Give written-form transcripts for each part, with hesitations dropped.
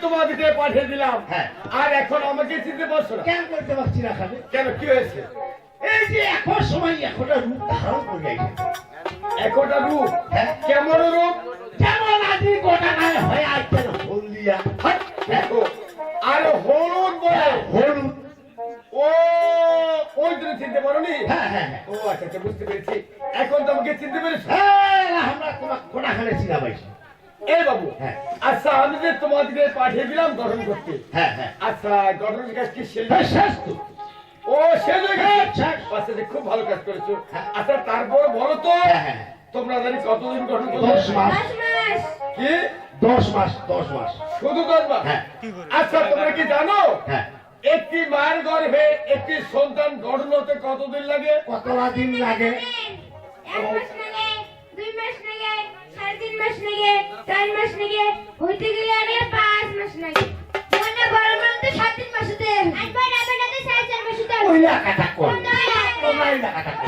তোমাদেরকে পাঠিয়ে দিলাম হ্যাঁ। আর এখন আমাকে চিনতে পারছো না কেন করতে পারছি না খাবে? কেন কি হয়েছে? এই যে এখন সময় এখনটা রূপ ধারণ করে এসেছে। একটা রূপ হ্যাঁ। কেমন রূপ? যেমন আজ গোটা গায়ে হয়ে আসছেন হলদিয়া। দেখো আর হলুদ বলে হলুদ। ও ওই তুমি চিনতে পারোনি? হ্যাঁ হ্যাঁ হ্যাঁ। ও আচ্ছা আচ্ছা বুঝতে পেরেছি। এখন তো আমাকে চিনতে পেরেছো? হ্যাঁ, আমরা তোমার কোটা খানে চিনা পাইছি। এই বাবু হ্যাঁ। আচ্ছা আমি যে তোমাদেরকে পাঠিয়ে দিলাম গঠন করতে হ্যাঁ হ্যাঁ। আচ্ছা গঠনের কাজ কি শেষ? হ্যাঁ, শেষ তো। ও শেষ হয়ে গেছে? আচ্ছা। আচ্ছা যে খুব ভালো কাজ করেছো। হ্যাঁ। আচ্ছা তারপর বলো তো হ্যাঁ হ্যাঁ। তোমরা জানি কতদিন গঠন করবে? 10 মাস। কি 10 মাস 10 মাস। শুধু 10 মাস? হ্যাঁ। আচ্ছা তোমরা কি জানো হ্যাঁ। একটি মায়ের গর্ভে একটি সন্তান গঠন হতে কতদিন লাগে? কতটা দিন লাগে? 1 মাস লাগে, 2 মাস লাগে, 3.5 মাস লাগে, 4 মাস লাগে, হইতে গেলে আগে 5 মাস লাগে। মনে বড় বড় তো 7 মাস হতে। একবার আবার না 4.5 মাস হতে। ওইলা কাটা কর। তোমরা ওইলা কাটা কর।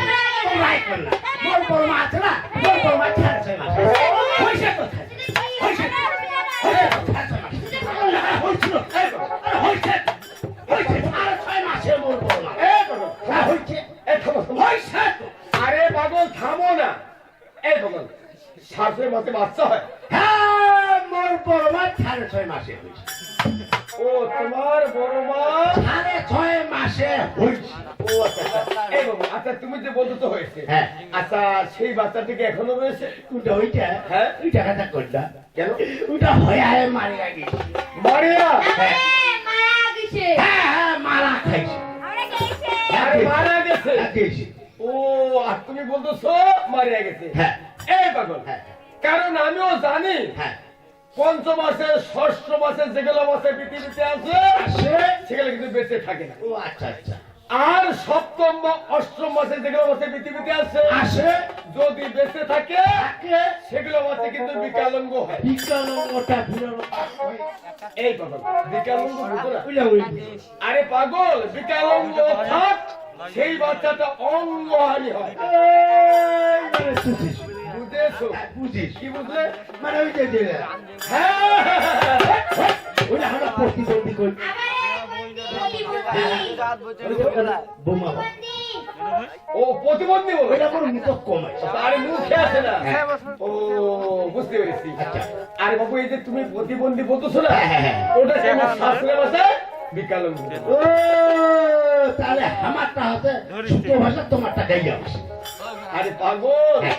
তোমরাই করলা। মোর বড় মা আছে না? মোর বড় মা 6 মাস। হইছে তো। হইছে। হইছে। 6 মাস। হইছিল। আরে হইছে। হইছে। আর 6 মাসে মোর বড় মা। এই বাবু, হ্যাঁ হইছে। এই থামো, থামো। হইছে তো। আরে পাগল থামো না। এই পাগল শাশুড়ির মতে বাচ্চা হয়? হ্যাঁ, মোর বড় মা 6.5 মাসে হইছে। ও তোমার বড় মা 6.5 মাসে হইছে। ও আচ্ছা আচ্ছা। এই বাবু আচ্ছা তুমি যে বলছো তো হয়েছে হ্যাঁ। আচ্ছা সেই বাচ্চাটিকে এখনো রয়েছে? ওটা ওইটা। হ্যাঁ। ওইটা কথা কইলা। কেন? ওটা হয়ে আয় মারি আগে। মারিয়া হ্যাঁ। মারা গেছে। হ্যাঁ হ্যাঁ, মারা খাইছে। আমরা গেছে। আরে মারা গেছে? গেছে। ও আর তুমি বলতেছো মারিয়া গেছে? হ্যাঁ। এই পাগল হ্যাঁ। কারণ আমিও জানি হ্যাঁ। পঞ্চম মাসে ষষ্ঠ মাসে যেগুলো মাসে পৃথিবীতে আছে আসে। সেগুলো কিন্তু বেঁচে থাকে না। ও আচ্ছা আচ্ছা। আর সপ্তম বা অষ্টম মাসে যেগুলো মাসে পৃথিবীতে আছে আসে। যদি বেঁচে থাকে তাকে সেগুলো মাসে কিন্তু বিকলাঙ্গ হয়। বিকলাঙ্গটা বিকলাঙ্গ হয়। এই পাগল বিকলাঙ্গ বুঝো না? ওইটা ওই। আরে পাগল বিকলাঙ্গ থাক সেই বাচ্চাটা অঙ্গহানি হয়। মানে বুঝিস। বুঝেছো? বুঝিস। কি বুঝলে? মানে ওই যে যে হ্যাঁ ওইটা আমরা প্রতিবন্ধী করি। বোমা। ও প্রতিবন্ধী বলো? ওইটা কোনো মুখ কম আছে। আরে মুখে আছে না। হ্যাঁ। ও বুঝতে পেরেছি। আচ্ছা। আরে বাবু এই যে তুমি প্রতিবন্ধী বলতেছো না হ্যাঁ, হ্যাঁ, হ্যাঁ। ওটা কেমন শাস্ত্রের ভাষায় বিকলাঙ্গ। ও তাহলে আমারটা হচ্ছে শুদ্ধ ভাষা, তোমারটা গাইয়া ভাষা। আরে পাগল হ্যাঁ।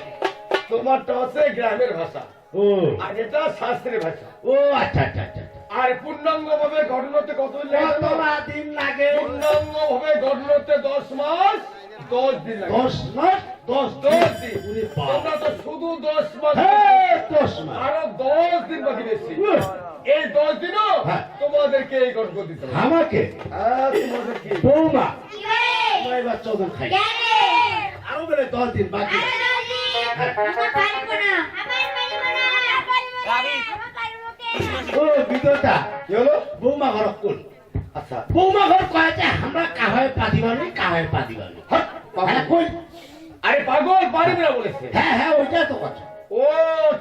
তোমারটা হচ্ছে গ্রামের ভাষা ও আর এটা শাস্ত্রের ভাষা। ও আচ্ছা আচ্ছা আচ্ছা। আর পূর্ণাঙ্গ ভাবে গঠন হতে কতদিন লাগে জানো? কতটা দিন লাগে? পূর্ণাঙ্গ ভাবে গঠন হতে 10 মাস 10 দিন লাগে। 10 মাস 10 10 দিন। ওরে বাবা। তোমরা তো শুধু 10 মাস হ্যাঁ 10 মাস। আরো 10 দিন বাকি রয়েছে। উহ, এই 10 দিনও হ্যাঁ। তোমাদেরকে এই গঠন করতে হবে। আমাকে তোমাদেরকে বৌমা কি করে? আমরা এবার 14 খাই। গেলে। আরো বেড়ে 10 দিন বাকি। আরে দাদি, আমরা পারবো না। আবার পারবো না। আবার পারবো কে? ও বিদতা কি হলো? বৌমা ঘর কোন? আচ্ছা বৌমা ঘর কয়েছে আমরা কাহায় পাদিবানি কাহায় পাদিবানি। হট, হ্যাঁ কই? আরে পাগল পারবে না বলেছে। হ্যাঁ হ্যাঁ ওইটা তো কথা। ও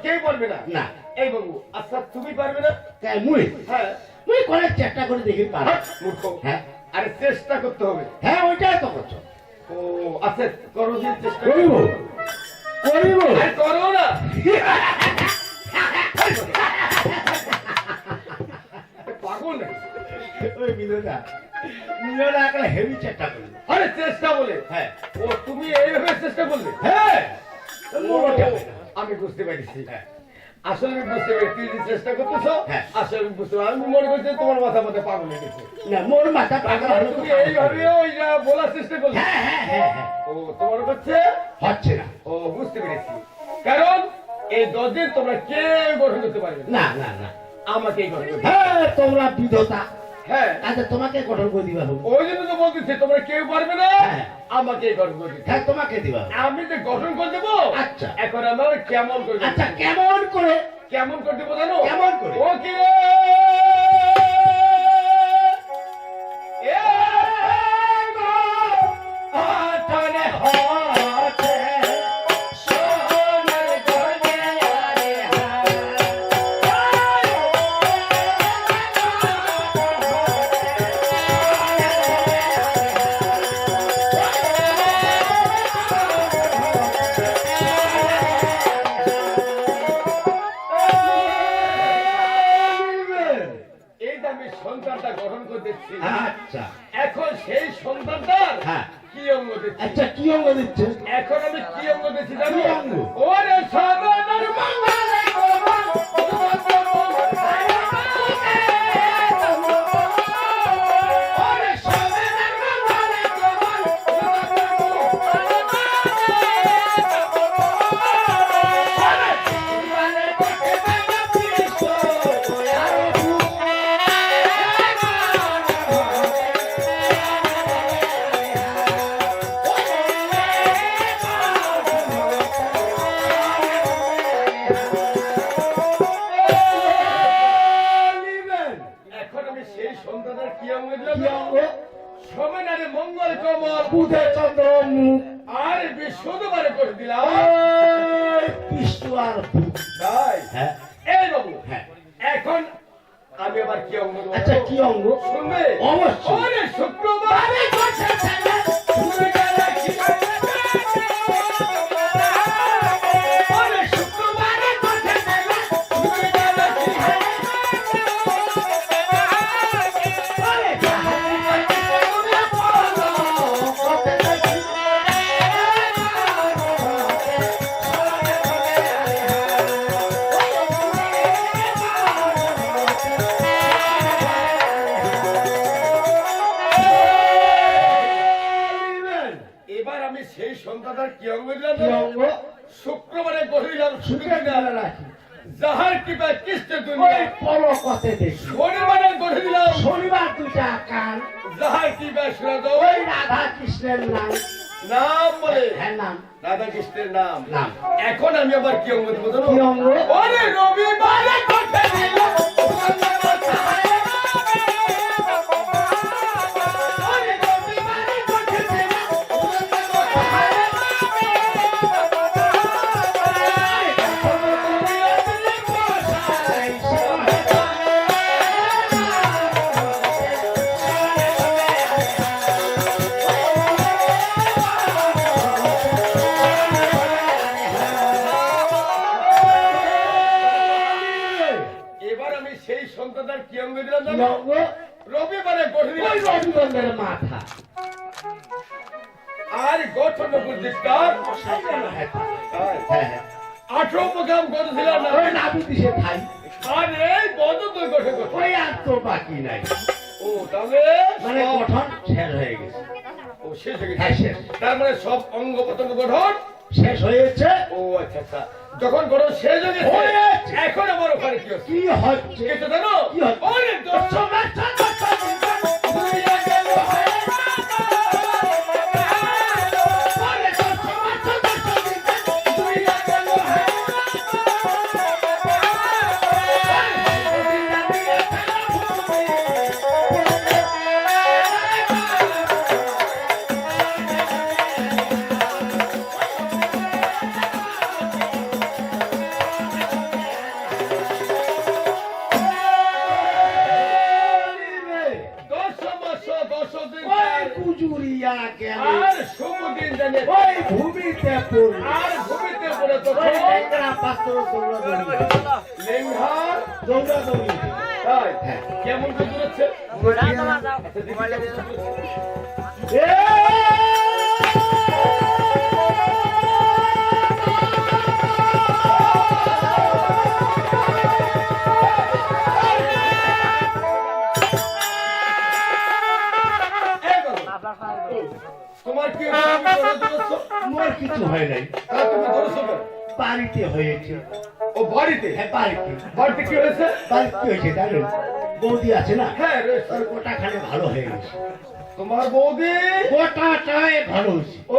কেউ পারবে না? না এই বাবু আচ্ছা তুমি পারবে না? তাই মুই হ্যাঁ মুই করে চেষ্টা করে দেখি পার। হট, মূর্খ। হ্যাঁ আরে চেষ্টা করতে হবে। হ্যাঁ ওইটাই তো কথা। ও আচ্ছা করো যে চেষ্টা করিব করিব। আরে করো না। পাগল নাকি? ওই বিদতা নিজেরা একলা হেভি চেষ্টা করি। আরে চেষ্টা বলে হ্যাঁ ও তুমি এইভাবে চেষ্টা করলে? হ্যাঁ ও, মোর যাবে না। আমি বুঝতে পারছি। হ্যাঁ। আসলে আমি বুঝতে পারি তুই যে চেষ্টা করতেছো হ্যাঁ। আসলে আমি বুঝতে পারি। আমি মনে করছি তোমার মাথা মধ্যে পাগল হয়ে গেছে। না মোর মাথা পাগল হলো তো তুমি পাগল এইভাবে হবে। ওইটা বলার চেষ্টা করলে। হ্যাঁ হ্যাঁ হ্যাঁ হ্যাঁ ও তোমার কাছে হচ্ছে না। ও বুঝতে পেরেছি। কারণ এই 10 দিন তোমরা কেউ গঠন করতে পারবে না। না না না। আমাকেই গঠন করতে হবে। হ্যাঁ তোমরা বিধতা। হ্যাঁ আচ্ছা তোমাকে গঠন করে দিবা হোক। ওই জন্য তো বলতেছি তোমরা কেউ পারবে না। হ্যাঁ। আমাকেই গঠন করে দিতে হবে। হ্যাঁ তোমাকে দিবা হোক। আমি যে গঠন করে দেবো আচ্ছা। এখন আমার কেমন করে দেবো? আচ্ছা কেমন করে? কেমন করে দেবো জানো? কেমন করে? ও কি রে? আটনে হচ্ছে সোনার গনে আরে হায়। সন্তানটা গ্রহণ করতেছি আচ্ছা এখন সেই সন্তানটার হ্যাঁ কি অঙ্গ দিচ্ছি আচ্ছা কি অঙ্গ দিচ্ছে এখন আমি কি অঙ্গ দিচ্ছি জানো কি অঙ্গ? ওরে সর্বদার মঙ্গলে এখন আমি সেই সন্তানের কি অঙ্গ কি দিলাম অঙ্গ সমেনারে মঙ্গল কমল বুধে চন্দ্র মুখ আর বিশুদ্ধবারে করে দিলাম বিষ্ণু আর বুধ তাই হ্যাঁ এই বাবু হ্যাঁ এখন আমি আবার কি অঙ্গ দেবো? আচ্ছা কি অঙ্গ শুনবে অবশ্যই। ওরে শুক্রবারে করছে ছেলে, তুমি গেলে কি ওরে শুক্রবারে করছে ছেলে, তুমি গেলে কি ওরে তুমি বলো, এবার আমি সেই সন্তানটার কি অঙ্গ দিলাম কি অঙ্গ শুক্রবারে কহিলাম সুখে সুখে দিলে রাখি যাহার কৃপা কৃষ্ণ ওই দুনিয়া পরকতে দেখি শনিবারে করে দিলাম শনিবার দুটা কান যাহার কৃপা শোনা ওই রাধা কৃষ্ণের নাম নাম বলে হ্যাঁ নাম রাধা কৃষ্ণের নাম নাম এখন আমি আবার কি অঙ্গ দেবো জানো? কি অঙ্গ? ওরে রবিবারে করতে দিলাম ওরে রবিবারে করতে দিলাম এবার আমি সেই সন্তানটার কি অঙ্গ দিলাম কি জানো? অঙ্গ রবিবারে করে দিলাম ওই রবিবন্ধের মাথা আর গঠন বুদ্ধিষ্টার হ্যাঁ হ্যাঁ 18 প্রোগ্রাম করেছিলাম না ওই নাবি দিছে খাই আর এই বন্ধ তুই গঠন কর ওই আর তো বাকি নাই ও তাহলে মানে সব- গঠন শেষ হয়ে গেছে ও শেষ হয়ে হ্যাঁ, গেছে শেষ। তার মানে সব অঙ্গ প্রত্যঙ্গ গঠন শেষ হয়েছে ও আচ্ছা আচ্ছা যখন গঠন শেষ হয়ে গেছে হয়ে গেছে। এখন আমার ওখানে কি হচ্ছে কি হচ্ছে কিছু জানো কি হচ্ছে? ওরে দর্শন দুনিয়া গেল কুজুরিয়া গেল আর সমুদিন জানে ওই ভূমিতে পড়ল আর ভূমিতে পড়ে তো ওই লেঙ্গড়া পাত্র দৌড়াদৌড়ি লেঙ্ঘার দৌড়াদৌড়ি তাই হ্যাঁ। কেমন করে দূরাচ্ছে তোমার কি মোর কিছু হয় নাই তুমি ধরেছো কেন? বাড়িতে হয়েছে ও বাড়িতে হ্যাঁ বাড়িতে বাড়িতে কি হয়েছে বাড়িতে কি হয়েছে জানেন বৌদি আছে না হ্যাঁ রয়েছে। ওর গোটা খানে ভালো হয়ে গেছে তোমার বৌদি গোটাটাই ভালো হয়েছে ও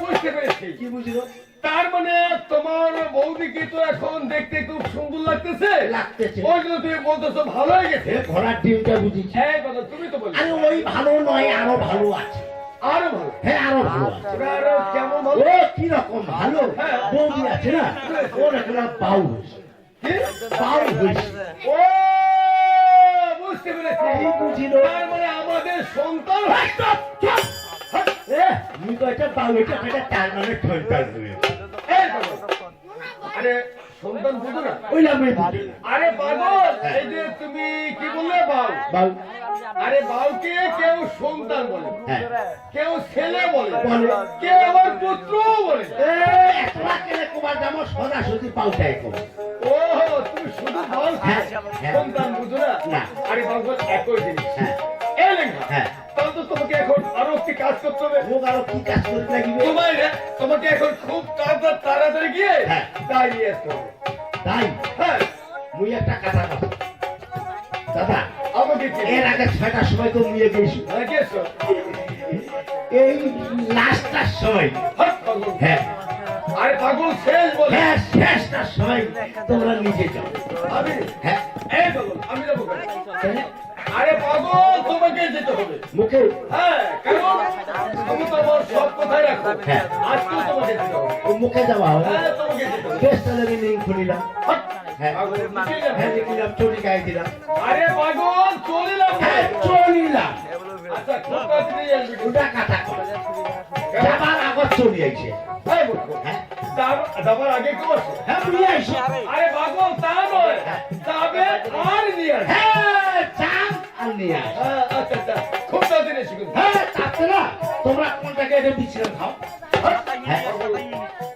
বুঝতে পেরেছি কি বুঝলো তার মানে তোমার বৌদিকে তো এখন দেখতে খুব সুন্দর লাগতেছে লাগতেছে ওই জন্য তুমি বলতেছো ভালো হয়ে গেছে এ ঘোড়ার ডিমটা বুঝেছি হ্যাঁ কথা তুমি তো বলছো আরে ওই ভালো নয় আরো ভালো আছে আরো ভালো হ্যাঁ আরো ভালো আছে এবার কেমন ও ভালো কি রকম ভালো হ্যাঁ। বৌদি আছে না ওর এখন বাউ হয়েছে কি? বাউ হয়েছে ও বুঝতে পেরেছি কি বুঝিল তার মানে আমাদের সন্তান এ আমি তো একটা বাউ এটা একটা তার মানে ঠনটার হয়েছে এই দেখো। আরে সন্তান বুঝো না ওই আমি বুঝি আরে পাগল এই যে তুমি কি বললে বাউ? বাউ। আরে বাউকে কেউ সন্তান বলে, হ্যাঁ। কেউ ছেলে বলে, বলে। কেউ আবার পুত্রও বলে। একলা কেলে কুমার যেমন সোজাসুজি পাল্টাই করো। ও তুমি শুধু বাউ হ্যাঁ, হ্যাঁ। সন্তান বুঝো না? না। আরে বাউ একই জিনিস। হ্যাঁ। এই লেখা। হ্যাঁ। তাহলে তো তোমাকে এখন আরো একটি কাজ করতে হবে। মুখ আরো কি কাজ করতে লাগবে? তোমাকে এখন খুব তাড়াতাড়ি গিয়ে হ্যাঁ। তাই নিয়ে আসতে হবে। তাই হ্যাঁ, মুই একটা কথা বলি দাদা, আমাকে কি এর আগে 6টার সময় তো মুইয়ে গেছি, গেছো? এই লাস্টটার সময়, হাট পাগল। হ্যাঁ আরে পাগল শেষ বলে। হ্যাঁ শেষটার সময় তোমরা নিজে যাও। আমি হ্যাঁ এই পাগল আমি যাবো কেন? আরে পাগল তোমাকে যেতে হবে। মুখে হ্যাঁ, কারণ তুমি তো আমার সব কথাই রাখো। হ্যাঁ। আজকেও তোমাকে যেতে হবে। মুখে যাওয়া হবে। হ্যাঁ, তোমাকে যেতে হবে। বেশ তাহলে আমি লিঙ্ক খুলিলাম। হাট। হ্যাঁ পাগল, বুঝলি না? হ্যাঁ লিখিলাম, চটি গায়ে দিলাম। আরে পাগল চলিলাম। হ্যাঁ চলিলাম। আচ্ছা খুব তাড়াতাড়ি আসবি। ওটা কাটা করে যাবার আগত চলি আইছে। হ্যাঁ বলবো। হ্যাঁ যাবার আগে কেউ আছে? হ্যাঁ নিয়ে আইছে। আরে পাগল তা নয়, যাবে আর নিয়ে আসবে। হ্যাঁ চান আর নিয়ে আস। হ্যাঁ, আচ্ছা আচ্ছা খুব তাড়াতাড়ি এসে কিন্তু। হ্যাঁ তাতে না তোমরা কোনটাকে এটা বিশ্রাম খাও। হ্যাঁ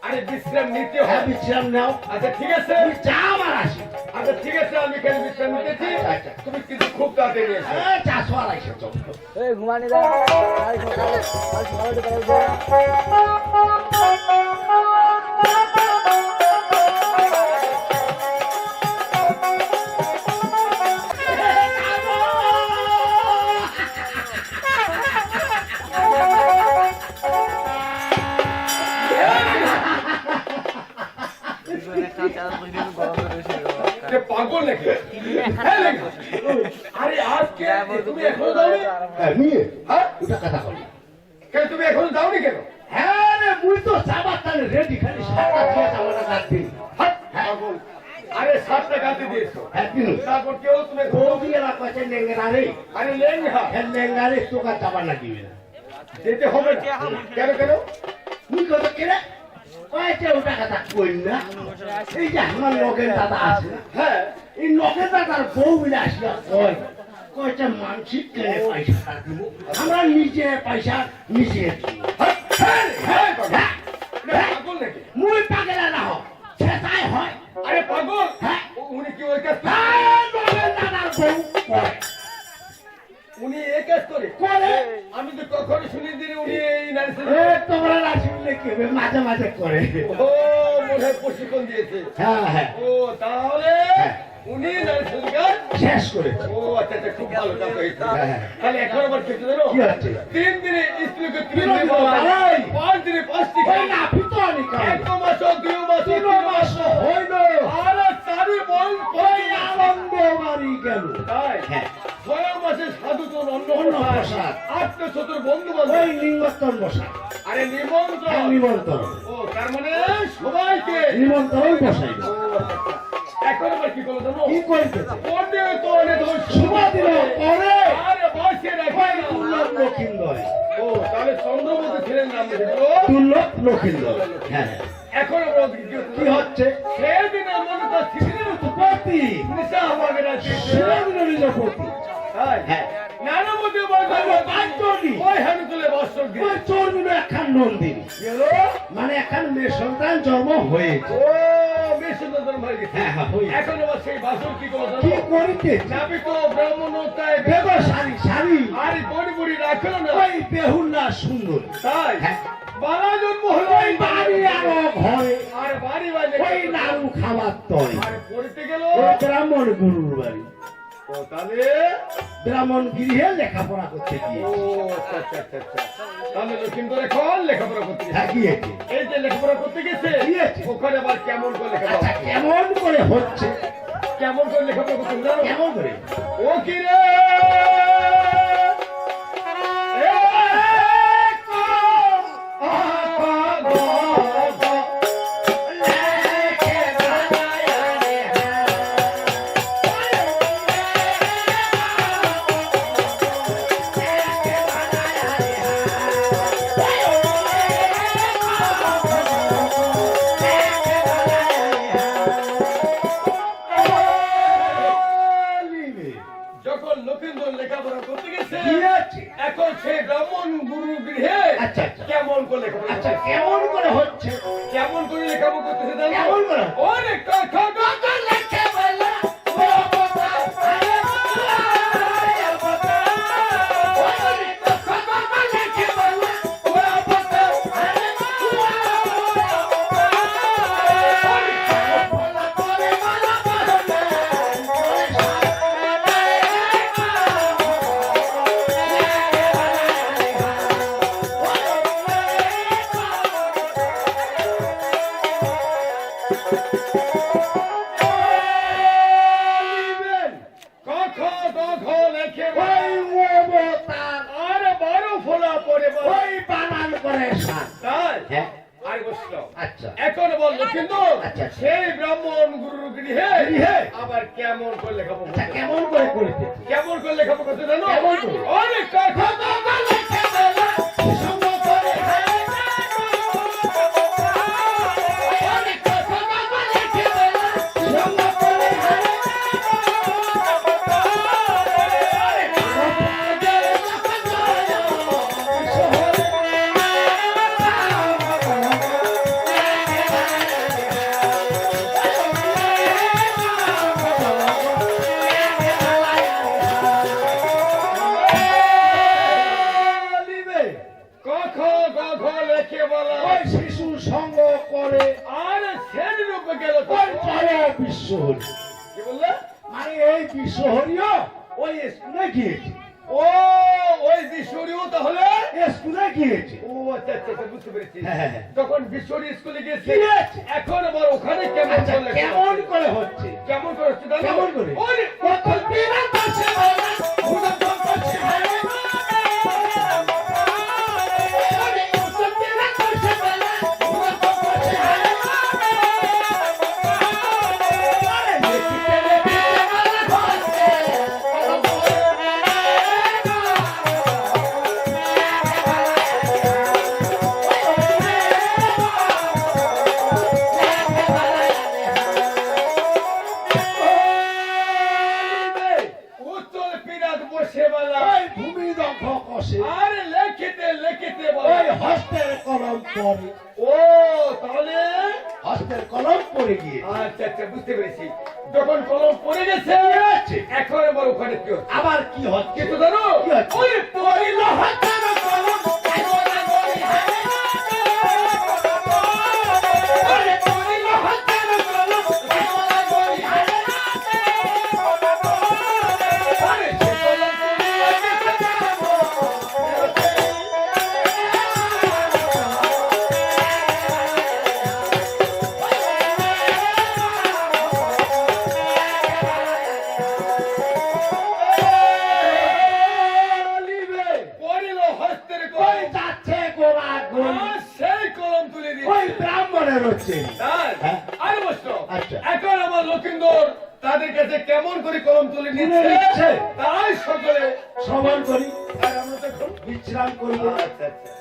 আরে বিশ্রাম নিতে হ্যাঁ হয়। বিশ্রাম নাও। আচ্ছা ঠিক আছে। তুমি চা আমার আসি। আচ্ছা ঠিক আছে, আমি এখানে বিশ্রাম নিতেছি। আচ্ছা। তুমি কিন্তু খুব তাড়াতাড়ি এসো। হ্যাঁ চা সোয়ার আইসে তো। ঘুমানি দা এ পাগল নাকি? হ্যাঁ, নাকি? আরে আজকে তুমি এখনো যাওনি? হ্যাঁ নিয়ে হ্যাঁ? ওটা কথা বলি। কেন তুমি এখনো যাওনি কেন? হ্যাঁ রে মুই তো যাবার তাহলে রেডি, খালি সাতটা দিয়ে যাওয়াটা রাখবি। হাট, পাগল। আরে 7টা গাঁথে দিয়েছো। হ্যাঁ দিন তারপর কেউ তুমি বৌদি এরা কয়েছে লেঙ্গেরা রে। আরে লেঙ্গা হ্যাঁ লেঙ্গা রে তোকা যাবার না দিবে না। যেতে হবে না। কেন কেন? মুই কত কেরে কয়েছে ওটা কথা কই না। এই যে আমার লগের দাদা আছে না, হ্যাঁ, এই লগের দাদার বউ মিলে আসিয়া কয় কয়টা মানসিক কেনে পয়সা দিব, আমরা নিজে পয়সা নিজে দিব। হাট, হ্যাঁ, হ্যাঁ, পাগল। হ্যাঁ, না, পাগল নাকি? মুই পাগলা না হোক সেটাই হয়। আরে পাগল, হ্যাঁ। উনি কি ওই কাজ করে? হ্যাঁ, লগের দাদার বউ করে। উনি এই কাজ করে? করে। আমি তো কখনো শুনি দিনে উনি এই নারী এ তোমরা না শুনলে কি হবে, মাঝে মাঝে করে। ও মনে হয় প্রশিক্ষণ দিয়েছে। হ্যাঁ হ্যাঁ ও তাহলে হ্যাঁ। উনি নারী সঙ্গীত। শেষ করেছে। ও আচ্ছা আচ্ছা খুব ভালো কাজ হয়েছে। হ্যাঁ। তাহলে এখন আবার খেতে জানো? কি হচ্ছে? 3 দিনে স্ত্রীকে 3 তিন দিন দিন বলা বলাই। 5 দিনে 5টি ওই খাই। না পিতনি কাজ। 1 মাস 2 মাস 3 মাস হইল। আরে চারি বল ওই আনন্দ বাড়ি গেল। তাই হ্যাঁ 6 মাসে সাধু তো অন্ন অন্ন প্রসাদ প্রসাদ। আত্ম শত্রু বন্ধু বান্ধব ওই লিঙ্গস্তর বসাই। আরে নিমন্ত্রণ। নিমন্ত্রণ ও তার মানে সবাইকে। নিমন্ত্রণ বসাই। ও, আচ্ছা, আচ্ছা। এখন আবার কি করলো জানো? কি করিতেছে? পরে তো অনেক ধর শুভা দিল করে। আরে বসে রাখে ওই না। দুর্লভ লক্ষিন্দর। ও তাহলে চন্দ্রমতি ছিলেন নাম দিল। দুর্লভ লক্ষিন্দর। হ্যাঁ হ্যাঁ। এখন আমরা কি হচ্ছে? সেদিনে মনে তো ছিলেন তো পতি নিশা আমাকে রাখছে। শিরাদিনের পতি। তাই হ্যাঁ নানামতি বলছে পাঁচজনই। ওই হানি তুলে বস্ত্র দিয়ে ওই চর্মিল একখান নন্দিনী, গেল। মানে একখান মেয়ে সন্তান জন্ম হয়েছে। ও বেশ সুন্দর ধর্ম হয়ে গেছে। হ্যাঁ হ্যাঁ হয়েছে। এখন আবার সেই বাসন কি করলো কি জানো? করিতে? নাবি তো ব্রাহ্মণতায় বেগ শাড়ি শাড়ি আরে বড়ি বড়ি রাখলো না। ওই বেহুল্লা সুন্দর। তাই হ্যাঁ বালা জন্ম হলো ওই বাড়ি আরো ঘরে আর বাড়ি বাজে ওই নাড়ু খাবার তয়। আর পড়তে গেল। ওই ব্রাহ্মণ গুরুর বাড়ি, ও তাহলে ব্রাহ্মণ গৃহে লেখাপড়া করতে ও গিয়ে। আচ্ছা আচ্ছা আচ্ছা আচ্ছা। তাহলে লক্ষ্মীন্দর এখন লেখাপড়া করতে গেছে। হ্যাঁ গিয়েছে। এই যে লেখাপড়া করতে গেছে গিয়েছে। ওখানে আবার কেমন করে আচ্ছা লেখাপড়া কেমন করে হচ্ছে? কেমন করে লেখাপড়া করতে জানো? কেমন করে? ও কি রে এ ক আ ক গ গ লেখে বানায়া রে হ্যাঁ। লেখে বানায়া রে হ্যাঁ। যখন লক্ষিন্দর লেখাপড়া করতে গেছে গিয়েছে। এখন সেই ব্রাহ্মণ গুরু গৃহে আচ্ছা, আচ্ছা। কেমন করে লেখাপড়া আচ্ছা কেমন করে হচ্ছে? কেমন করে লেখাপড়া করতেছে জানো? কেমন করে? অনেক কথা কথা লেখে বলা ও কথা আরে কথা কথা লেখে ওই মমতার আরে বড় ফোলা পড়ে ওই বানান করে সান। তাই হ্যাঁ আর বসলো আচ্ছা এখন বললো কিন্তু আচ্ছা। সেই ব্রাহ্মণ গুরু গৃহে গৃহে? আবার কেমন করে লেখাপড়া আচ্ছা করতে? কেমন করে করিতে? কেমন করে লেখাপড়া করতে জানো? কেমন করে? অনেক কথা কথা লেখে বলা সঙ্গ করে অনেক কথা বাবা লেখে বলা সঙ্গ করে কথা কথা লেখে বলা ওই শিশু সঙ্গ করে আর শ্রেণী রূপে গেল ওই জয় বিশ্ব হরি। কি বললে? মানে এই বিশ্ব হরিও ওই স্কুলে গিয়েছে। ও ওই বিশ্বরিও তাহলে স্কুলে গিয়েছে। ও আচ্ছা আচ্ছা আচ্ছা, বুঝতে পেরেছি হ্যাঁ, হ্যাঁ, হ্যাঁ। যখন বিশ্বরি স্কুলে গিয়েছে গিয়েছে। এখন আবার ওখানে কেমন আচ্ছা করে লেখাপড়া কেমন করছে? করে হচ্ছে? কেমন করে হচ্ছে জানো? কেমন করে? ওরে, কত পীড়া করছে বাবা, ভুলন করছে হায়। ওরে, কত পীড়া করছে বাবা, ভুলন করছে হায়। ওরে, দেখিতে দেখিতে বাবা হচ্ছে। উত্তর পিরাত বসে বেলা ওই ভূমিদগ্ধ কষে আরে লেখিতে লেখিতে ওই বলে হস্তের কলম পড়ে। ও তাহলে হস্তের কলম পড়ে গিয়ে আচ্ছা আচ্ছা বুঝতে পেরেছি যখন কলম পড়ে গেছে এখন আবার ওখানে কি হচ্ছে আবার কি হচ্ছে? কিন্তু জানো কি হচ্ছে? ওই পড়িল হাতের কলম ওরে পড়িল হাতের কলম আরে সে কলম পড়িয়া গেছে যাবো। পড়িল হস্তের ওই কলম যাচ্ছে গোলা গোল আর সেই কলম তুলে ওই দিয়েছে ব্রাহ্মণের হচ্ছে। তাই? হ্যাঁ। আরে বসলো আচ্ছা। এখন আমার লক্ষিন্দর তাদের কাছে কেমন করে কলম তুলে তুলে নিচ্ছে নিচ্ছে। তাই সকলে সমান করি আর আমরা তখন বিশ্রাম করবো। আচ্ছা আচ্ছা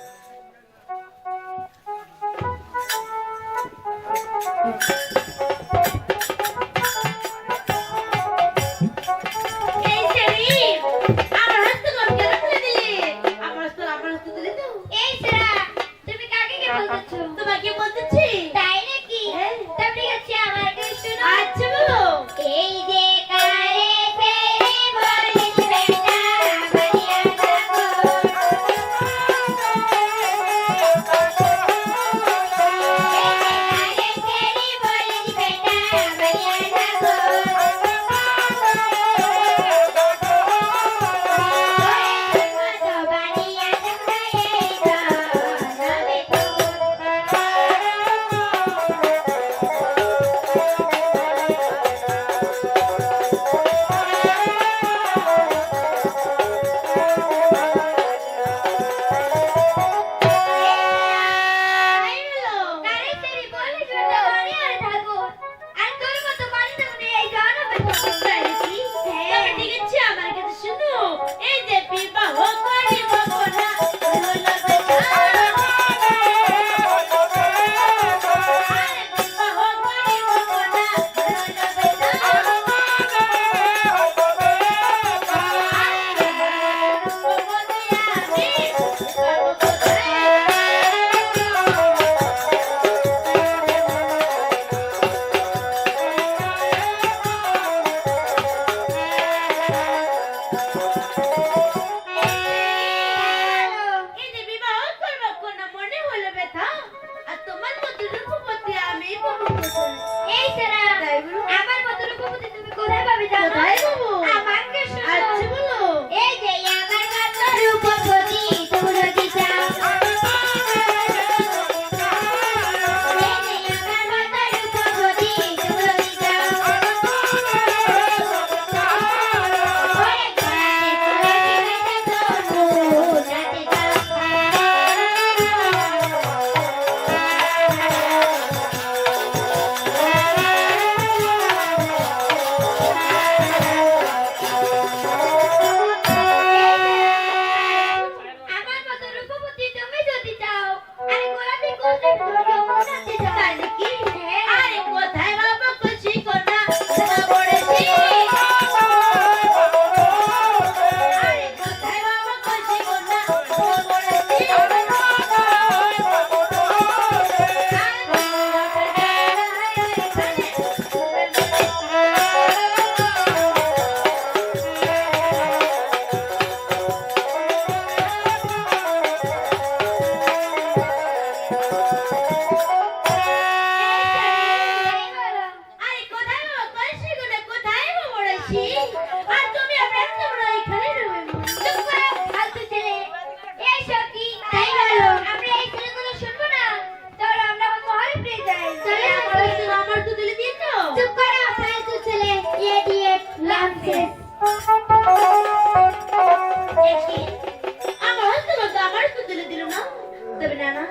এই শরীফ, আমার হস্ত কলম কেন খুলে দিলে? আমার হস্ত দিলে তো? এই সেরা, তুমি কাকে কি বলতেছো? তোমাকে বলতেছি। তাই নাকি? তা ঠিক আছে, আমার একটা শোনো। আচ্ছা বলো। এই যে কারে ফেরে বলিস বেটা, বানিয়া যাবো। এই যে কারে ফেরে বলিস প্রেজেন্ট তাহলে আমার তো দিলে দিয়েছো চুপ করো ফালতু ছেলে ইডিয়েট লামসেস আমার তো দিলে দিল না তবে না